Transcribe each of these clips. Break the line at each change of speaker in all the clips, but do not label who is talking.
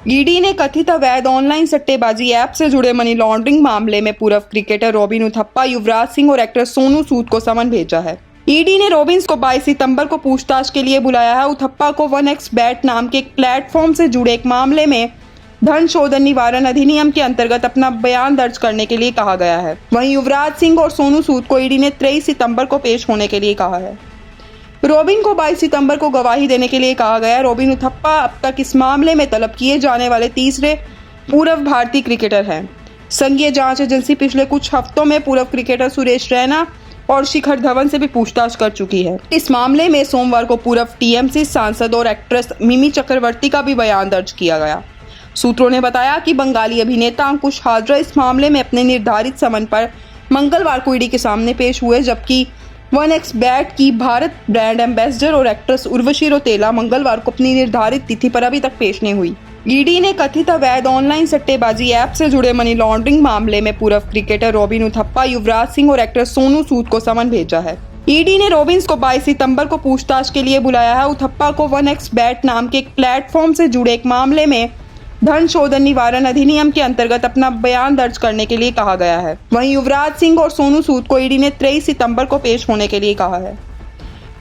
ED ने कथित अवैध ऑनलाइन सट्टेबाजी ऐप से जुड़े मनी लॉन्ड्रिंग मामले में पूर्व क्रिकेटर रॉबिन उथप्पा, युवराज सिंह और एक्टर सोनू सूद को समन भेजा है। ईडी ने रॉबिन्स को 22 सितंबर को पूछताछ के लिए बुलाया है। उथप्पा को 1xBet नाम के एक प्लेटफॉर्म से जुड़े एक मामले में धन शोधन निवारण अधिनियम के अंतर्गत अपना बयान दर्ज करने के लिए कहा गया है। वहीं युवराज सिंह और सोनू सूद को ईडी ने 23 सितंबर को पेश होने के लिए कहा है। रॉबिन को 22 सितंबर को गवाही देने के लिए कहा गया। रॉबिन उथप्पा अब तक इस मामले में तलब किए जाने वाले तीसरे पूर्व भारतीय क्रिकेटर हैं। संघीय जांच एजेंसी पिछले कुछ हफ्तों में पूर्व क्रिकेटर सुरेश रैना और शिखर धवन से भी पूछताछ कर चुकी है। इस मामले में सोमवार को पूर्व टीएमसी सांसद और एक्ट्रेस मिमी चक्रवर्ती का भी बयान दर्ज किया गया। सूत्रों ने बताया कि बंगाली अभिनेता अंकुश हाजरा इस मामले में अपने निर्धारित समन पर मंगलवार को ईडी के सामने पेश हुए, जबकि 1xBet की भारत ब्रांड एम्बेसडर और एक्ट्रेस उर्वशी रौतेला मंगलवार को अपनी निर्धारित तिथि पर अभी तक पेश नहीं हुई। ईडी ने कथित अवैध ऑनलाइन सट्टेबाजी ऐप से जुड़े मनी लॉन्ड्रिंग मामले में पूर्व क्रिकेटर रॉबिन उथप्पा, युवराज सिंह और एक्टर सोनू सूद को समन भेजा है। ईडी ने रॉबिन्स को 22 सितंबर को पूछताछ के लिए बुलाया है। उथप्पा को 1xBet नाम के एक प्लेटफॉर्म से जुड़े एक मामले में धन शोधन निवारण अधिनियम के अंतर्गत अपना बयान दर्ज करने के लिए कहा गया है। वहीं युवराज सिंह और सोनू सूद को ईडी ने 23 सितंबर को पेश होने के लिए कहा है।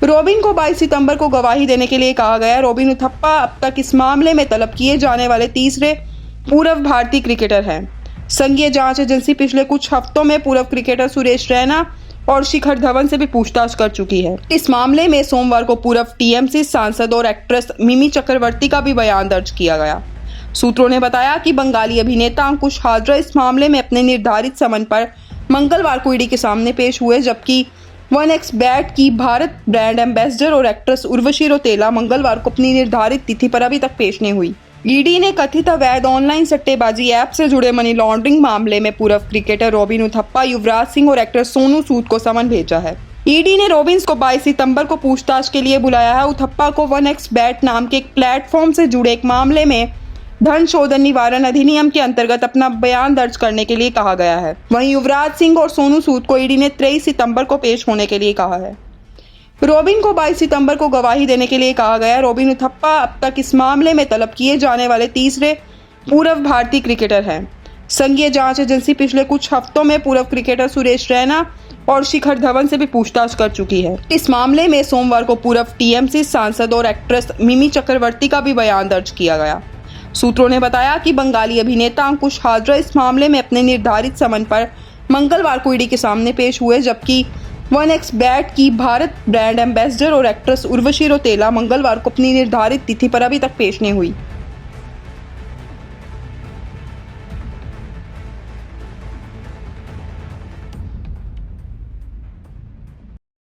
रॉबिन को 22 सितंबर को गवाही देने के लिए कहा गया। रॉबिन उथप्पा अब तक इस मामले में तलब किए जाने वाले तीसरे पूर्व भारतीय क्रिकेटर हैं। संघीय जांच एजेंसी पिछले कुछ हफ्तों में पूर्व क्रिकेटर सुरेश रैना और शिखर धवन से भी पूछताछ कर चुकी है। इस मामले में सोमवार को पूर्व टीएमसी सांसद और एक्ट्रेस मिमी चक्रवर्ती का भी बयान दर्ज किया गया। सूत्रों ने बताया कि बंगाली अभिनेता अंकुश हाजरा इस मामले में अपने निर्धारित समन पर मंगलवार को ईडी के सामने पेश हुए, जबकि 1xBet की भारत ब्रांड एम्बेसडर और एक्ट्रेस उर्वशी रौतेला मंगलवार को अपनी निर्धारित तिथि पर अभी तक पेश नहीं हुई। ईडी ने कथित अवैध ऑनलाइन सट्टेबाजी ऐप से जुड़े मनी लॉन्ड्रिंग मामले में पूर्व क्रिकेटर रॉबिन उथप्पा, युवराज सिंह और एक्टर सोनू सूद को समन भेजा है। ईडी ने रॉबिन्स को 22 सितंबर को पूछताछ के लिए बुलाया है। उथप्पा को 1xBet नाम के एक प्लेटफॉर्म से जुड़े एक मामले में धन शोधन निवारण अधिनियम के अंतर्गत अपना बयान दर्ज करने के लिए कहा गया है। वहीं युवराज सिंह और सोनू सूद को ईडी ने 23 सितंबर को पेश होने के लिए कहा है। रॉबिन को 22 सितंबर को गवाही देने के लिए कहा गया। रॉबिन उथप्पा अब तक इस मामले में तलब किए जाने वाले तीसरे पूर्व भारतीय क्रिकेटर हैं। संघीय जांच एजेंसी पिछले कुछ हफ्तों में पूर्व क्रिकेटर सुरेश रैना और शिखर धवन से भी पूछताछ कर चुकी है। इस मामले में सोमवार को पूर्व टीएमसी सांसद और एक्ट्रेस मिमी चक्रवर्ती का भी बयान दर्ज किया गया। सूत्रों ने बताया कि बंगाली अभिनेता अंकुश हाजरा इस मामले में अपने निर्धारित समन पर मंगलवार को ईडी के सामने पेश हुए, जबकि 1xBet की भारत ब्रांड एम्बेसडर और एक्ट्रेस उर्वशी रौतेला मंगलवार को अपनी निर्धारित तिथि पर अभी तक पेश नहीं हुई।